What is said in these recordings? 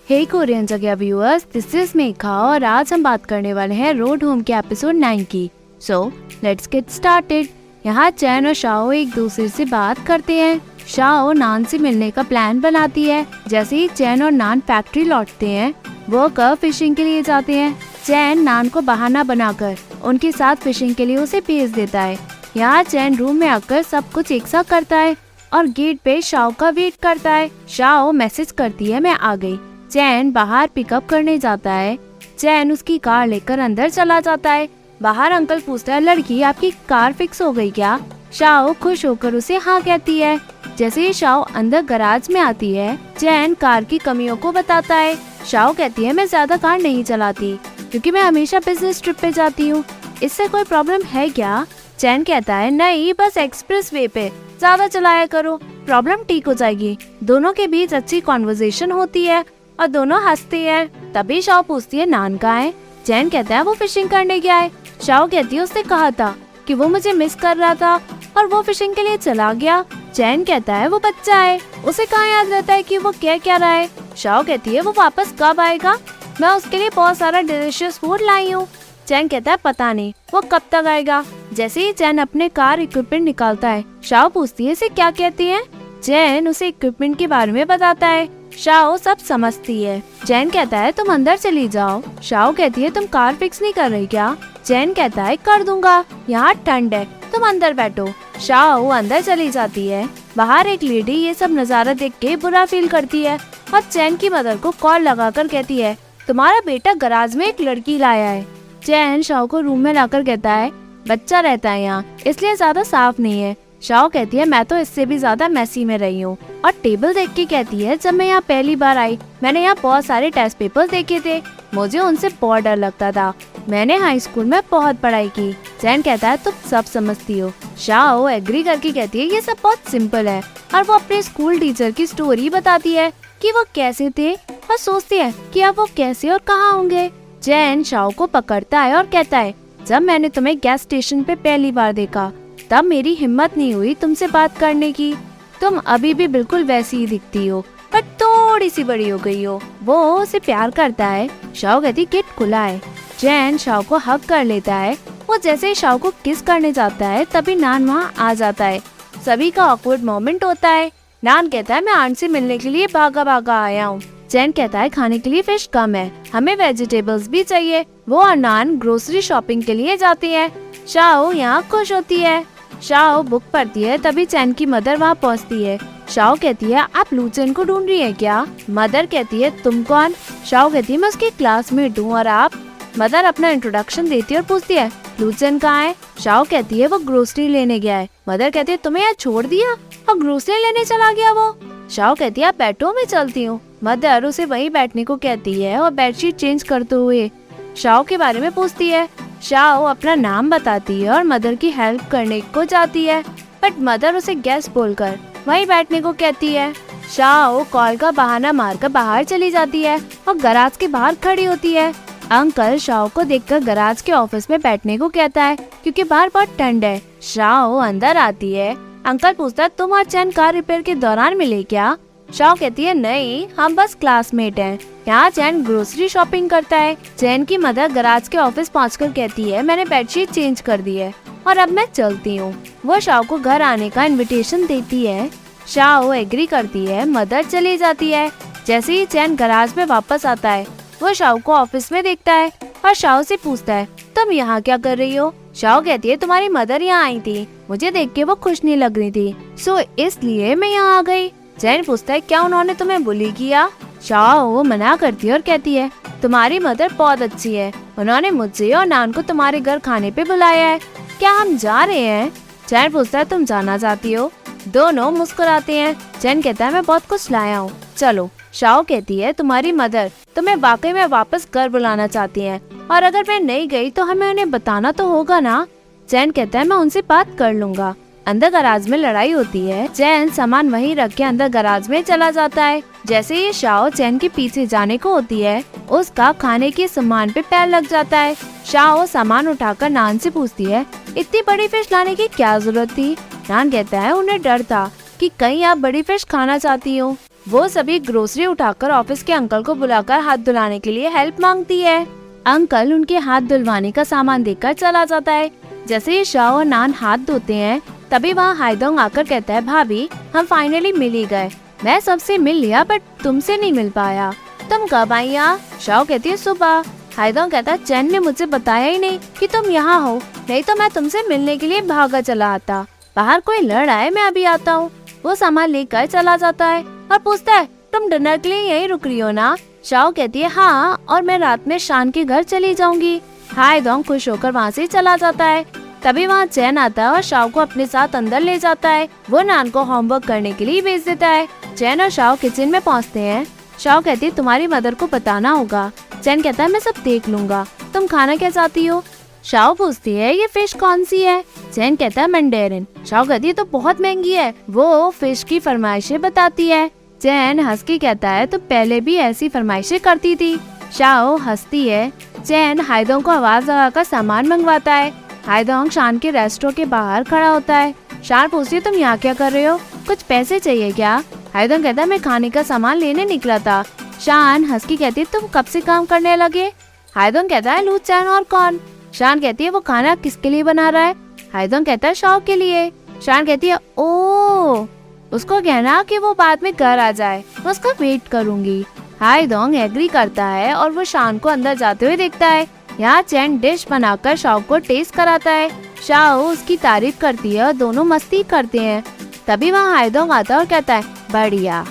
हे Korean जगह viewers, this is Megha और आज हम बात करने वाले हैं रोड होम के एपिसोड 9 की। So let's get started. यहाँ चैन और शाओ एक दूसरे से बात करते हैं। शाओ नान से मिलने का प्लान बनाती है। जैसे ही चैन और नान फैक्ट्री लौटते हैं, वो कब फिशिंग के लिए जाते हैं। चैन नान को बहाना बनाकर उनके साथ फिशिंग के लिए उसे भेज देता है। यहाँ चैन रूम में आकर सब कुछ एक साथ करता है और गेट पे शाओ का वेट करता है। शाओ मैसेज करती है, मैं आ गई। चैन बाहर पिकअप करने जाता है। चैन उसकी कार लेकर अंदर चला जाता है। बाहर अंकल पूछता है, लड़की आपकी कार फिक्स हो गई क्या? शाओ खुश होकर उसे हाँ कहती है। जैसे ही शाओ अंदर गराज में आती है, चैन कार की कमियों को बताता है। शाओ कहती है, मैं ज्यादा कार नहीं चलाती क्योंकि मैं हमेशा बिजनेस ट्रिप पे जाती हूँ। इससे कोई प्रॉब्लम है क्या? चैन कहता है, नहीं, बस एक्सप्रेस वे पे ज्यादा चलाया करो, प्रॉब्लम ठीक हो जाएगी। दोनों के बीच अच्छी कॉन्वर्सेशन होती है और दोनों हंसते हैं। तभी शाओ पूछती है, नान कहाँ है? चैन कहता है, वो फिशिंग करने गया है। शाओ कहती है, उसने कहा था कि वो मुझे मिस कर रहा था और वो फिशिंग के लिए चला गया। चैन कहता है, वो बच्चा है, उसे कहाँ याद रहता है कि वो क्या रहा है। शाओ कहती है, वो वापस कब आएगा? मैं उसके लिए बहुत सारा डिलीशियस फूड लाई हूँ। चैन कहता है, पता नहीं वो कब तक आएगा। जैसे ही चैन अपने कार इक्विपमेंट निकालता है, शाओ पूछती है, इसे क्या कहती है? चैन उसे इक्विपमेंट के बारे में बताता है। शाओ सब समझती है। चैन कहता है, तुम अंदर चली जाओ। शाओ कहती है, तुम कार फिक्स नहीं कर रही क्या? चैन कहता है, कर दूंगा, यहाँ ठंड है, तुम अंदर बैठो। शाओ अंदर चली जाती है। बाहर एक लेडी ये सब नजारा देख के बुरा फील करती है और चैन की मदर को कॉल लगाकर कहती है, तुम्हारा बेटा गराज में एक लड़की लाया है। चैन शाओ को रूम में लाकर कहता है, बच्चा रहता है यहाँ, इसलिए ज्यादा साफ नहीं है। शाओ कहती है, मैं तो इससे भी ज्यादा मैसी में रही हूँ। और टेबल देख के कहती है, जब मैं यहाँ पहली बार आई, मैंने यहाँ बहुत सारे टेस्ट पेपर देखे थे, मुझे उनसे बहुत डर लगता था। मैंने हाई स्कूल में बहुत पढ़ाई की। चैन कहता है, तुम सब समझती हो। शाओ एग्री करके कहती है, ये सब बहुत सिंपल है। और वो अपने स्कूल टीचर की स्टोरी बताती है कि वो कैसे थे और सोचती है कि अब वो कैसे और कहाँ होंगे। चैन शाओ को पकड़ता है और कहता है, जब मैंने तुम्हें गैस स्टेशन पे पहली बार देखा, तब मेरी हिम्मत नहीं हुई तुमसे बात करने की। तुम अभी भी बिल्कुल वैसी ही दिखती हो, पर थोड़ी सी बड़ी हो गई हो। वो उसे प्यार करता है। शाओ कहती, गेट खुला है। चैन शाओ को हग कर लेता है। वो जैसे ही शाओ को किस करने जाता है, तभी नान वहाँ आ जाता है। सभी का ऑकवर्ड मोमेंट होता है। नान कहता है, मैं आंट से मिलने के लिए भागा भागा आया हूँ। चैन कहता है, खाने के लिए फिश कम है, हमें वेजिटेबल्स भी चाहिए। वो और नान ग्रोसरी शॉपिंग के लिए जाती है। शाओ यहाँ खुश होती है। शाओ बुक पढ़ती है। तभी चैन की मदर वहाँ पहुँचती है। शाओ कहती है, आप लूचेन को ढूंढ रही है क्या? मदर कहती है, तुम कौन? शाओ कहती है, मैं उसकी क्लासमेट हूँ। और आप? मदर अपना इंट्रोडक्शन देती है और पूछती है, लूचेन कहाँ है? शाओ कहती है, वो ग्रोसरी लेने गया है। मदर कहती है, तुम्हें यहाँ छोड़ दिया और ग्रोसरी लेने चला गया वो? शाओ कहती है, आप बैठो, मैं चलती हूँ। मदर उसे वहीं बैठने को कहती है और बेडशीट चेंज करते हुए शाओ के बारे में पूछती है। शाओ अपना नाम बताती है और मदर की हेल्प करने को जाती है, बट मदर उसे गेस्ट बोलकर वहीं बैठने को कहती है। शाओ कॉल का बहाना मारकर बाहर चली जाती है और गराज के बाहर खड़ी होती है। अंकल शाओ को देखकर गराज के ऑफिस में बैठने को कहता है क्योंकि बाहर बहुत ठंड है। शाओ अंदर आती है। अंकल पूछता है, तुम और चैन कार रिपेयर के दौरान मिले क्या? शाओ कहती है, नहीं, हम बस क्लासमेट हैं। यहाँ चैन ग्रोसरी शॉपिंग करता है। चैन की मदर गराज के ऑफिस पहुंचकर कहती है, मैंने बेडशीट चेंज कर दी है और अब मैं चलती हूँ। वो शाओ को घर आने का इनविटेशन देती है। शाओ एग्री करती है। मदर चली जाती है। जैसे ही चैन गराज में वापस आता है, वो शाओ को ऑफिस में देखता है और शाओ से पूछता है, तुम यहाँ क्या कर रही हो? शाओ कहती है, तुम्हारी मदर यहाँ आई थी, मुझे देख के वो खुश नहीं लग रही थी, सो इसलिए मैं यहाँ आ गई। चैन पूछता है, क्या उन्होंने तुम्हें बुली किया? शाओ मना करती है और कहती है, तुम्हारी मदर बहुत अच्छी है, उन्होंने मुझे और नान को तुम्हारे घर खाने पे बुलाया है, क्या हम जा रहे हैं? चैन पूछता है, तुम जाना चाहती हो? दोनों मुस्कुराते हैं। चैन कहता है, मैं बहुत कुछ लाया हूँ, चलो। शाओ कहती है, तुम्हारी मदर तुम्हें वाकई में वापस घर बुलाना चाहती है और अगर मैं नहीं गई तो हमें उन्हें बताना तो होगा ना? चैन कहता है, मैं उनसे बात कर लूंगा। अंदर गराज में लड़ाई होती है। चैन सामान वहीं रख के अंदर गराज में चला जाता है। जैसे ही शाओ चैन के पीछे जाने को होती है, उसका खाने के सामान पे पैर लग जाता है। शाओ सामान उठाकर नान से पूछती है, इतनी बड़ी फिश लाने की क्या जरूरत थी? नान कहता है, उन्हें डर था कि कहीं आप बड़ी फिश खाना चाहती हो। वो सभी ग्रोसरी उठाकर ऑफिस के अंकल को बुलाकर हाथ धुलाने के लिए हेल्प मांगती है। अंकल उनके हाथ धुलवाने का सामान देकर चला जाता है। जैसे ही शाओ और नान हाथ धोते हैं तभी वहाँ हाइदोंग आकर कहता है, भाभी हम फाइनली मिल ही गए। मैं सबसे मिल लिया बट तुमसे नहीं मिल पाया। तुम कब आई यहाँ? शाओ कहती है सुबह। हाइदोंग कहता है, चैन ने मुझे बताया ही नहीं कि तुम यहाँ हो, नहीं तो मैं तुमसे मिलने के लिए भागा चला आता। बाहर कोई लड़ आए, मैं अभी आता हूँ। वो सामान लेकर चला जाता है और पूछता है, तुम डिनर के लिए यहीं रुक रही हो ना? शाओ कहती है, हाँ, और मैं रात में शान के घर चली जाऊंगी। हाइदोंग खुश होकर वहाँ से चला जाता है। तभी वहाँ चैन आता है और शाओ को अपने साथ अंदर ले जाता है। वो नान को होमवर्क करने के लिए भेज देता है। चैन और शाओ किचन में पहुँचते हैं। शाओ कहती है, तुम्हारी मदर को बताना होगा। चैन कहता है, मैं सब देख लूंगा। तुम खाना क्या चाहती हो? शाओ पूछती है, ये फिश कौन सी है? चैन कहता है, मैंडेरिन। शाओ कहती है, तो बहुत महंगी है। वो फिश की फरमाइशें बताती है। चैन हंस के कहता है, तो पहले भी ऐसी फरमाइशें करती थी। शाओ हंसती है। चैन हाइदोंग को आवाज लगाकर सामान मंगवाता है। हाइदोंग शान के रेस्टोरेंट के बाहर खड़ा होता है। शान पूछती है, तुम यहाँ क्या कर रहे हो? कुछ पैसे चाहिए क्या? हाइदोंग कहता है, मैं खाने का सामान लेने निकला था। शान हंस के कहती है, तुम कब से काम करने लगे? हाइदोंग कहता है, लू चैन और कौन? शान कहती है, वो खाना किसके लिए बना रहा है? हाइदोंग कहता है, शाओ के लिए। शान कहती है, ओ, उसको कहना कि वो बाद में घर आ जाए, मैं उसका वेट करूंगी। हाइदोंग एग्री करता है और वो शान को अंदर जाते हुए देखता है। यहाँ चैन डिश बनाकर शाओ को टेस्ट कराता है। शाओ उसकी तारीफ करती है और दोनों मस्ती करते हैं। तभी वहाँ हाइदोंग आता है और कहता है, बढ़िया,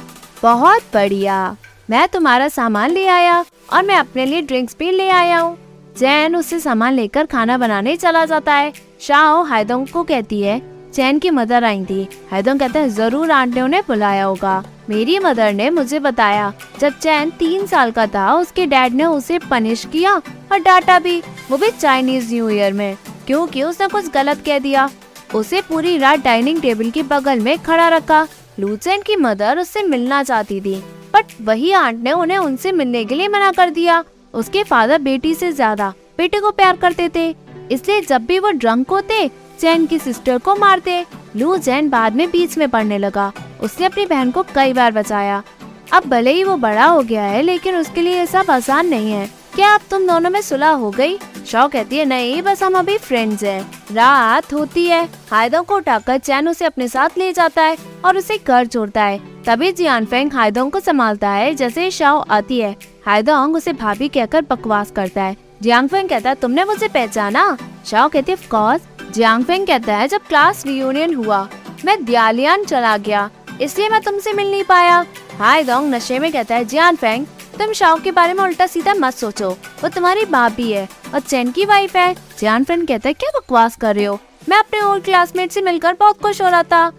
बहुत बढ़िया, मैं तुम्हारा सामान ले आया और मैं अपने लिए ड्रिंक्स भी ले आया हूँ। चैन उससे सामान लेकर खाना बनाने चला जाता है। शाओ हाइदोंग को कहती है, चैन की मदर आई थी। हाइदोंग कहता है, जरूर आंट ने उन्हें बुलाया होगा। मेरी मदर ने मुझे बताया जब चैन 3 साल का था उसके डैड ने उसे पनिश किया और डांटा भी, वो भी चाइनीज न्यू ईयर में, क्योंकि उसने कुछ गलत कह दिया। उसे पूरी रात डाइनिंग टेबल के बगल में खड़ा रखा। लू चैन की मदर उससे मिलना चाहती थी बट वही आंट ने उन्हें उनसे मिलने के लिए मना कर दिया। उसके फादर बेटी से ज्यादा बेटे को प्यार करते थे, इसलिए जब भी वो ड्रंक होते चैन की सिस्टर को मारते। लू चैन बाद में बीच में पड़ने लगा। उसने अपनी बहन को कई बार बचाया। अब भले ही वो बड़ा हो गया है लेकिन उसके लिए ये सब आसान नहीं है। क्या अब तुम दोनों में सुलह हो गई? शाओ कहती है, नहीं, बस हम अभी फ्रेंड्स हैं। रात होती है। हाइदोंग को उठाकर चैन उसे अपने साथ ले जाता है और उसे घर छोड़ता है। तभी जियानफेंग हाइदोंग को संभालता है। जैसे शाओ आती है, हाइदोंग उसे भाभी कहकर बकवास करता है। जियांगफेंग कहता है, तुमने मुझे पहचाना? शाओ कहती है, ऑफ कोर्स। जियांगफेंग कहता है, जब क्लास रियूनियन हुआ मैं दियालियान चला गया, इसलिए मैं तुमसे मिल नहीं पाया। हाइदोंग नशे में कहता है, जियांगफेंग तुम शाओ के बारे में उल्टा सीधा मत सोचो, वो तुम्हारी भाभी है और चैन की वाइफ है। जियांगफेंग कहता है, क्या बकवास कर रहे हो? मैं अपने ओल्ड क्लासमेट से मिलकर बहुत खुश हो रहा था।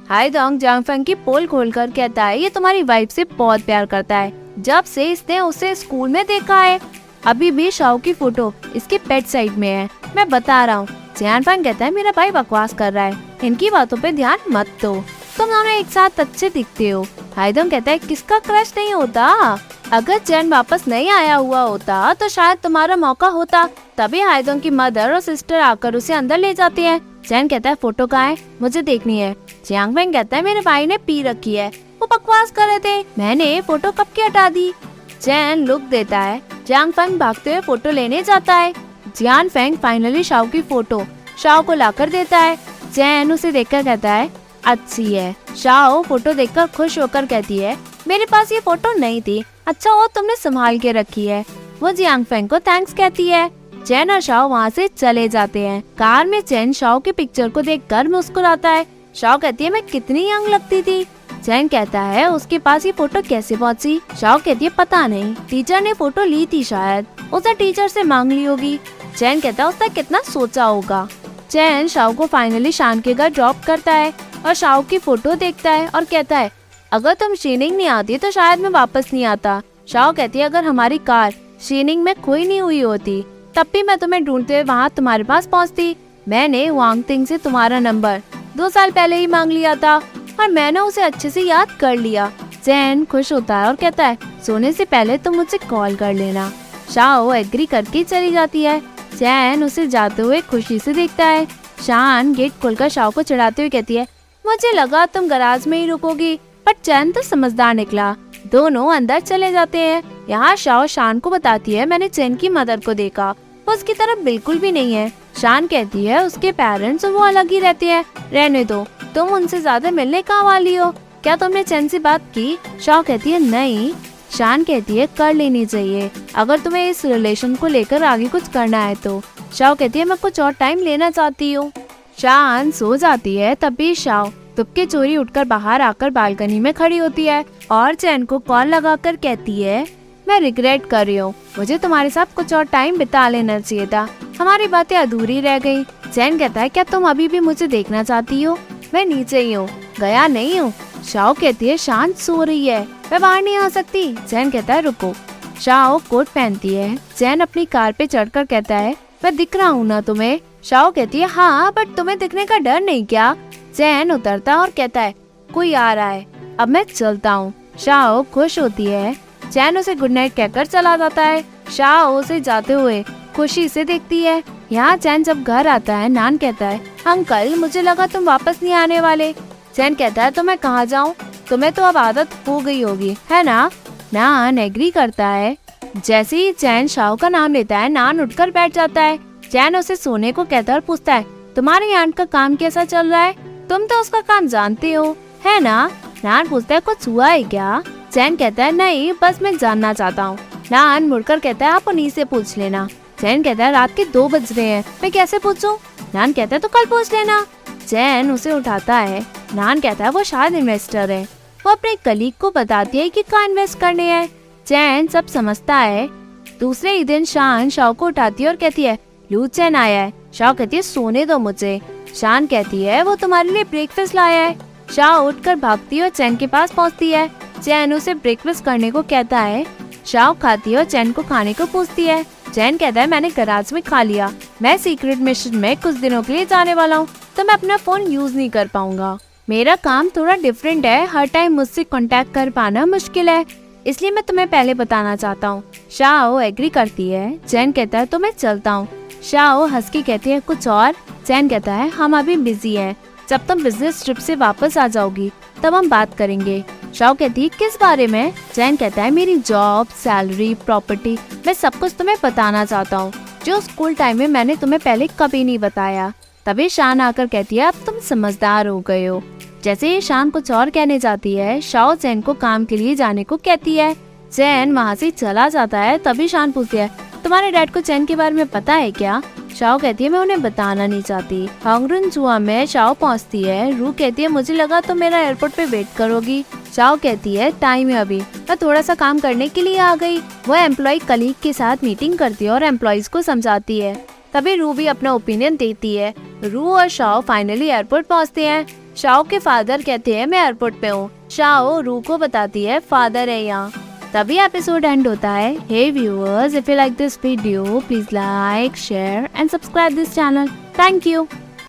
हाइदोंग जियांगफेंग की पोल खोलकर कहता है, ये तुम्हारी वाइफ से बहुत प्यार करता है, जब से इसने उसे स्कूल में देखा है। अभी भी शाओ की फोटो इसके पेट साइड में है, मैं बता रहा हूँ। जियांगफेंग कहता है, मेरा भाई बकवास कर रहा है, इनकी बातों पे ध्यान मत दो, तुम दोनों एक साथ अच्छे दिखते हो। हाइदोंग कहता है, किसका क्रश नहीं होता? अगर चैन वापस नहीं आया हुआ होता तो शायद तुम्हारा मौका होता। तभी हाइदोंग की मदर और सिस्टर आकर उसे अंदर ले जाती हैं। चैन कहता है, फोटो कहाँ है? मुझे देखनी है। जियांगफेंग कहता है, मेरे भाई ने पी रखी है, वो बकवास कर रहे थे, मैंने फोटो कब की हटा दी। चैन लुक देता है। जियांगफेंग भागते हुए फोटो लेने जाता है। जियांगफेंग फाइनली शाओ की फोटो शाओ को लाकर देता है। चैन उसे देखकर कहता है, अच्छी है। शाओ फोटो देखकर खुश होकर कहती है, मेरे पास ये फोटो नहीं थी, अच्छा हो तुमने संभाल के रखी है। वो जियांगफेंग को थैंक्स कहती है। चैन और शाओ वहाँ से चले जाते हैं। कार में चैन शाओ की पिक्चर को देखकर मुस्कुराता है। शाओ कहती है, मैं कितनी यंग लगती थी। चैन कहता है, उसके पास ये फोटो कैसे पहुँची? शाओ कहती है, पता नहीं, टीचर ने फोटो ली थी, शायद उसने टीचर से मांग ली होगी। चैन कहता है, उसने कितना सोचा होगा। चैन शाओ को फाइनली शान के घर ड्रॉप करता है और शाओ की फोटो देखता है और कहता है, अगर तुम शीनिंग नहीं आती तो शायद मैं वापस नहीं आता। शाओ कहती है, अगर हमारी कार शीनिंग में खोई नहीं हुई होती तब भी मैं तुम्हें ढूंढते हुए वहाँ तुम्हारे पास पहुँचती। मैंने वांग तिंग से तुम्हारा नंबर 2 साल पहले ही मांग लिया था और मैंने उसे अच्छे से याद कर लिया। चैन खुश होता है और कहता है, सोने से पहले तुम मुझे कॉल कर लेना। शाओ एग्री करके चली जाती है। चैन उसे जाते हुए खुशी से देखता है। शान गेट खोलकर शाओ को चिढ़ाते हुए कहती है, मुझे लगा तुम गराज में ही रुकोगी, पर चैन तो समझदार निकला। दोनों अंदर चले जाते हैं। यहाँ शाओ शान को बताती है, मैंने चैन की मदर को देखा, वो उसकी तरफ बिल्कुल भी नहीं है। शान कहती है उसके पेरेंट्स वो अलग ही रहते हैं, रहने दो, तुम उनसे ज्यादा मिलने कहाँ वाली हो, क्या तुमने चैन से बात की? शाओ कहती है नहीं। शान कहती है कर लेनी चाहिए अगर तुम्हें इस रिलेशन को लेकर आगे कुछ करना है तो। शाओ कहती है मैं कुछ और टाइम लेना चाहती हूँ। शान सो जाती है, तभी शाओ चुपके चोरी उठकर बाहर आकर बालकनी में खड़ी होती है और चैन को कॉल लगाकर कहती है मैं रिग्रेट कर रही हूँ, मुझे तुम्हारे साथ कुछ और टाइम बिता लेना चाहिए था, हमारी बातें अधूरी रह गई। चैन कहता है क्या तुम अभी भी मुझे देखना चाहती हो? मैं नीचे ही हूँ, गया नहीं हूँ। शाओ कहती है शान सो रही है, मैं बाहर नहीं आ सकती। चैन कहता है रुको। शाओ कोट पहनती है। चैन अपनी कार पे चढ़कर कहता है मैं दिख रहा हूँ ना तुम्हें? शाओ कहती है हाँ, बट तुम्हें दिखने का डर नहीं क्या? चैन उतरता और कहता है कोई आ रहा है, अब मैं चलता हूँ। शाओ खुश होती है। चैन उसे गुड नाइट कहकर चला जाता है। शाओ उसे जाते हुए खुशी से देखती है। यहाँ चैन जब घर आता है, नान कहता है अंकल मुझे लगा तुम वापस नहीं आने वाले। चैन कहता है तो मैं कहाँ जाऊँ, तुम्हें तो अब आदत हो गई होगी है ना? नान एग्री करता है। जैसे ही चैन शाओ का नाम लेता है, नान उठकर बैठ जाता है। चैन उसे सोने को कहता है और पूछता है तुम्हारे आंट का काम कैसा चल रहा है? तुम तो उसका काम जानते हो है ना? नान पूछता है कुछ हुआ है क्या? चैन कहता है नहीं, बस मैं जानना चाहता हूँ। नान मुड़कर कहता है आप उन्हीं से पूछ लेना। चैन कहता है रात के 2 बज रहे हैं, मैं कैसे पूछूं? नान कहता है तो कल पूछ लेना। चैन उसे उठाता है। नान कहता है वो शायद इन्वेस्टर है, वो अपने कलीग को बताती है कि कहाँ इन्वेस्ट करने हैं। चैन सब समझता है। दूसरे ही दिन शान शाओ को उठाती है और कहती है लू चैन आया है। शाओ कहती है सोने दो मुझे। शान कहती है वो तुम्हारे लिए ब्रेकफास्ट लाया है। शाओ उठकर भागती है और चैन के पास पहुंचती है। चैन उसे ब्रेकफास्ट करने को कहता है। शाओ खाती है और चैन को खाने को पूछती है। चैन कहता है मैंने गराज में खा लिया, मैं सीक्रेट मिशन में कुछ दिनों के लिए जाने वाला हूँ, तो मैं अपना फोन यूज नहीं कर पाऊंगा। मेरा काम थोड़ा डिफरेंट है, हर टाइम मुझसे कांटेक्ट कर पाना मुश्किल है, इसलिए मैं तुम्हें पहले बताना चाहता हूँ। शाओ एग्री करती है। चैन कहता है तो मैं चलता हूँ। शाओ हंस के कहती है कुछ और? चैन कहता है हम अभी बिजी हैं, जब तुम बिजनेस ट्रिप से वापस आ जाओगी तब हम बात करेंगे। शाओ कहती है किस बारे में? चैन कहता है मेरी जॉब, सैलरी, प्रॉपर्टी, मैं सब कुछ तुम्हें बताना चाहता हूँ, जो स्कूल टाइम में मैंने तुम्हें पहले कभी नहीं बताया। तभी शान आकर कहती है अब तुम समझदार हो गए हो। जैसे ही शान कुछ और कहने जाती है, शाओ चैन को काम के लिए जाने को कहती है। चैन वहाँ से चला जाता है। तभी शान पूछती है तुम्हारे डैड को चैन के बारे में पता है क्या? शाओ कहती है मैं उन्हें बताना नहीं चाहती। हांगरुन जुआ में शाओ पहुँचती है। रू कहती है मुझे लगा तुम मेरा एयरपोर्ट पे वेट करोगी। शाओ कहती है टाइम है अभी, मैं थोड़ा सा काम करने के लिए आ गई। वो एम्प्लॉय कलीग के साथ मीटिंग करती है और एम्प्लॉयज को समझाती है। तभी रू भी अपना ओपिनियन देती है। रू और शाओ फाइनली एयरपोर्ट पहुँचते हैं। शाओ के फादर कहते हैं मैं एयरपोर्ट पे हूँ। शाओ रू को बताती है फादर है यहाँ। तभी एपिसोड एंड होता है। Hey viewers, if you like this video, please like, share and subscribe this channel. Thank you.